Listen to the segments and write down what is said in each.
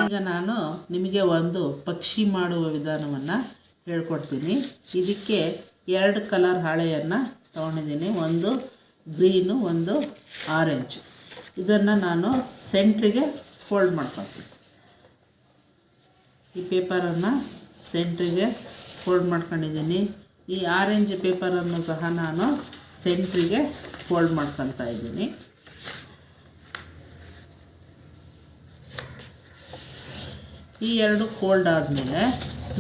ಈಗ ನಾನು ನಿಮಗೆ ಒಂದು ಪಕ್ಷಿ ಮಾಡುವ ವಿಧಾನವನ್ನು ಹೇಳ್ಕೊಡ್ತೀನಿ. ಇದಕ್ಕೆ 2 ಕಲರ್ ಹಾಳೆಯನ್ನು ತೊಗೊಂಡಿದ್ದೀನಿ, ಒಂದು ಗ್ರೀನು ಒಂದು ಆರೆಂಜ್. ಇದನ್ನು ನಾನು ಸೆಂಟ್ರಿಗೆ ಫೋಲ್ಡ್ ಮಾಡ್ಕೊತೀನಿ. ಈ ಪೇಪರನ್ನು ಸೆಂಟ್ರಿಗೆ ಫೋಲ್ಡ್ ಮಾಡ್ಕೊಂಡಿದ್ದೀನಿ. ಈ ಆರೆಂಜ್ ಪೇಪರನ್ನು ಸಹ ನಾನು ಸೆಂಟ್ರಿಗೆ ಫೋಲ್ಡ್ ಮಾಡ್ಕೊತಾ ಇದ್ದೀನಿ. ಈ 2 ಫೋಲ್ಡ್ ಆದಮೇಲೆ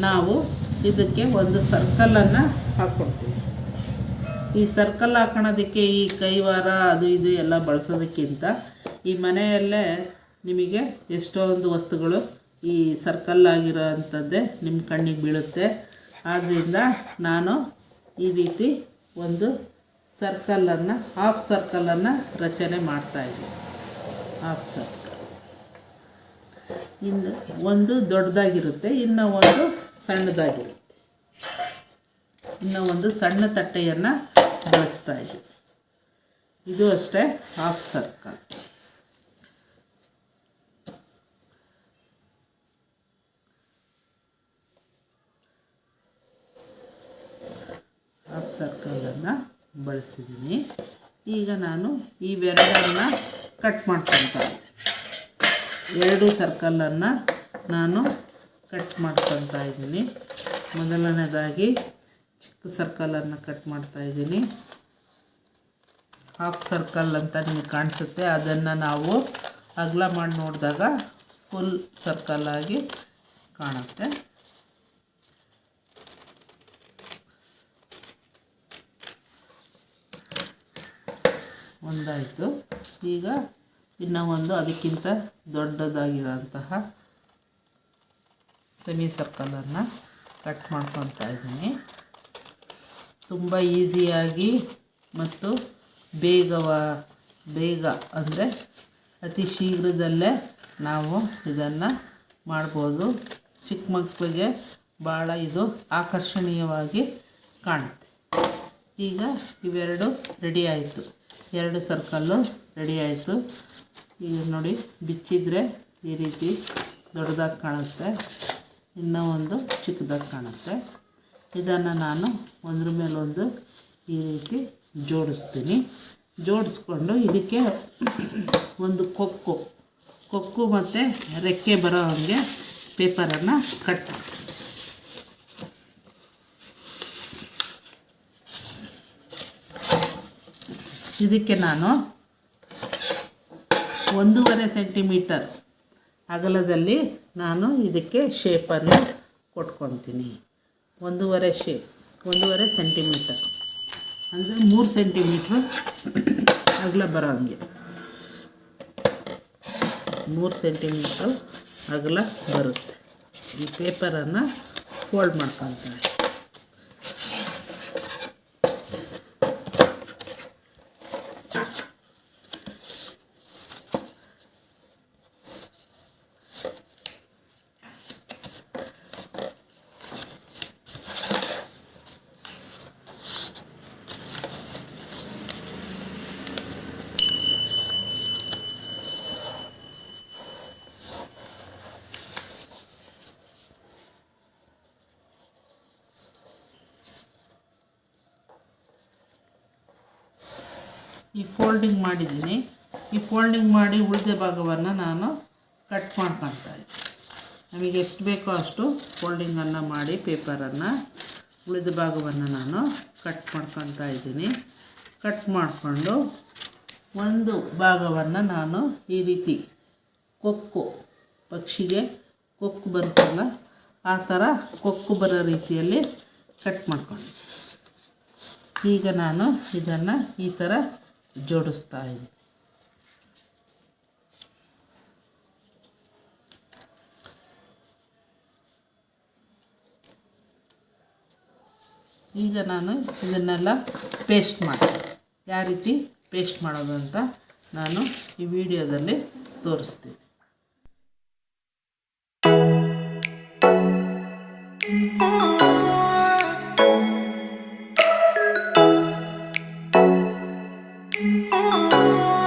ನಾವು ಇದಕ್ಕೆ ಒಂದು ಸರ್ಕಲನ್ನು ಹಾಕ್ಕೊಡ್ತೀವಿ. ಈ ಸರ್ಕಲ್ ಹಾಕೋಣೋದಕ್ಕೆ ಈ ಕೈವಾರ ಅದು ಇದು ಎಲ್ಲ ಬಳಸೋದಕ್ಕಿಂತ ಈ ಮನೆಯಲ್ಲೇ ನಿಮಗೆ ಎಷ್ಟೊಂದು ವಸ್ತುಗಳು ಈ ಸರ್ಕಲ್ ಆಗಿರೋ ಅಂಥದ್ದೇ ನಿಮ್ಮ ಕಣ್ಣಿಗೆ ಬೀಳುತ್ತೆ. ಆದ್ದರಿಂದ ನಾನು ಈ ರೀತಿ ಒಂದು ಸರ್ಕಲನ್ನು ಹಾಫ್ ಸರ್ಕಲನ್ನು ರಚನೆ ಮಾಡ್ತಾಯಿದ್ದೀನಿ. ಹಾಫ್ ಸರ್ಕಲ್ ಇನ್ನು ಒಂದು ದೊಡ್ಡದಾಗಿರುತ್ತೆ, ಇನ್ನು ಒಂದು ಸಣ್ಣದಾಗಿರುತ್ತೆ. ಇನ್ನು ಒಂದು ಸಣ್ಣ ತಟ್ಟೆಯನ್ನು ಬಳಸ್ತಾ ಇದ್ದೀವಿ. ಇದು ಅಷ್ಟೇ ಹಾಫ್ ಸರ್ಕಲ್. ಹಾಫ್ ಸರ್ಕಲನ್ನು ಬಳಸಿದ್ದೀನಿ. ಈಗ ನಾನು ಇವೆರಡನ್ನು ಕಟ್ ಮಾಡ್ಕೊತಾ ಇದ್ದೀನಿ. 2 ಸರ್ಕಲನ್ನು ನಾನು ಕಟ್ ಮಾಡ್ಕೊತಾ ಇದ್ದೀನಿ. ಮೊದಲನೇದಾಗಿ ಚಿಕ್ಕ ಸರ್ಕಲನ್ನು ಕಟ್ ಮಾಡ್ತಾ ಇದ್ದೀನಿ. ಹಾಫ್ ಸರ್ಕಲ್ ಅಂತ ನಿಮಗೆ ಕಾಣಿಸುತ್ತೆ, ಅದನ್ನು ನಾವು ಅಗಲ ಮಾಡಿ ನೋಡಿದಾಗ ಫುಲ್ ಸರ್ಕಲ್ ಆಗಿ ಕಾಣುತ್ತೆ. ಒಂದಾಯಿತು. ಈಗ ಇನ್ನು ಒಂದು ಅದಕ್ಕಿಂತ ದೊಡ್ಡದಾಗಿರೋಂತಹ ಸೆಮಿ ಸರ್ಕಲನ್ನು ಕಟ್ ಮಾಡ್ಕೊತಾ ಇದ್ದೀನಿ. ತುಂಬ ಈಸಿಯಾಗಿ ಮತ್ತು ಬೇಗ ಅಂದರೆ ಅತಿ ಶೀಘ್ರದಲ್ಲೇ ನಾವು ಇದನ್ನು ಮಾಡ್ಬೋದು. ಚಿಕ್ಕ ಮಕ್ಕಳಿಗೆ ಭಾಳ ಇದು ಆಕರ್ಷಣೀಯವಾಗಿ ಕಾಣುತ್ತೆ. ಈಗ ಇವೆರಡು ರೆಡಿ ಆಯಿತು. 2 ಸರ್ಕಲ್ಲು ರೆಡಿ ಆಯಿತು. ಈಗ ನೋಡಿ, ಬಿಚ್ಚಿದ್ರೆ ಈ ರೀತಿ ದೊಡ್ಡದಾಗಿ ಕಾಣುತ್ತೆ, ಇನ್ನೂ ಒಂದು ಚಿಕ್ಕದಾಗಿ ಕಾಣುತ್ತೆ. ಇದನ್ನು ನಾನು ಒಂದ್ರ ಮೇಲೊಂದು ಈ ರೀತಿ ಜೋಡಿಸ್ತೀನಿ. ಜೋಡಿಸ್ಕೊಂಡು ಇದಕ್ಕೆ ಒಂದು ಕೊಕ್ಕು ಮತ್ತು ರೆಕ್ಕೆ ಬರೋ ಹಾಗೆ ಪೇಪರನ್ನು ಕಟ್ ಮಾಡಿ ಇದಕ್ಕೆ ನಾನು 1.5 ಸೆಂಟಿಮೀಟರ್ ಅಗಲದಲ್ಲಿ ನಾನು ಇದಕ್ಕೆ ಶೇಪನ್ನು ಕೊಟ್ಕೊತೀನಿ. 1.5 ಸೆಂಟಿಮೀಟರ್ ಅಂದರೆ 3 ಸೆಂಟಿಮೀಟ್ರ್ ಅಗಲ ಬರೋ ಹಂಗೆ 3 ಸೆಂಟಿಮೀಟ್ರ್ ಅಗಲ ಬರುತ್ತೆ. ಈ ಪೇಪರನ್ನು ಫೋಲ್ಡ್ ಮಾಡ್ಕೊತಾರೆ. ಈ ಫೋಲ್ಡಿಂಗ್ ಮಾಡಿದ್ದೀನಿ. ಈ ಫೋಲ್ಡಿಂಗ್ ಮಾಡಿ ಉಳಿದ ಭಾಗವನ್ನು ನಾನು ಕಟ್ ಮಾಡ್ಕೊತಾ ಇದ್ದೀನಿ. ನಮಗೆ ಎಷ್ಟು ಬೇಕೋ ಅಷ್ಟು ಫೋಲ್ಡಿಂಗನ್ನು ಮಾಡಿ ಪೇಪರನ್ನು ಉಳಿದ ಭಾಗವನ್ನು ನಾನು ಕಟ್ ಮಾಡ್ಕೊತಾ ಇದ್ದೀನಿ. ಕಟ್ ಮಾಡಿಕೊಂಡು ಒಂದು ಭಾಗವನ್ನು ನಾನು ಈ ರೀತಿ ಪಕ್ಷಿಗೆ ಕೊಕ್ಕು ಬರುತ್ತಲ್ಲ ಆ ಥರ ಕೊಕ್ಕು ಬರೋ ರೀತಿಯಲ್ಲಿ ಕಟ್ ಮಾಡ್ಕೊಂಡು ಈಗ ನಾನು ಇದನ್ನು ಈ ಥರ ಜೋಡಿಸ್ತಾ ಇದ್ದೀನಿ. ಈಗ ನಾನು ಇದನ್ನೆಲ್ಲ ಪೇಸ್ಟ್ ಮಾಡ್ತೀನಿ. ಯಾವ ರೀತಿ ಪೇಸ್ಟ್ ಮಾಡೋದು ಅಂತ ನಾನು ಈ ವಿಡಿಯೋದಲ್ಲಿ ತೋರಿಸ್ತೀನಿ. Oh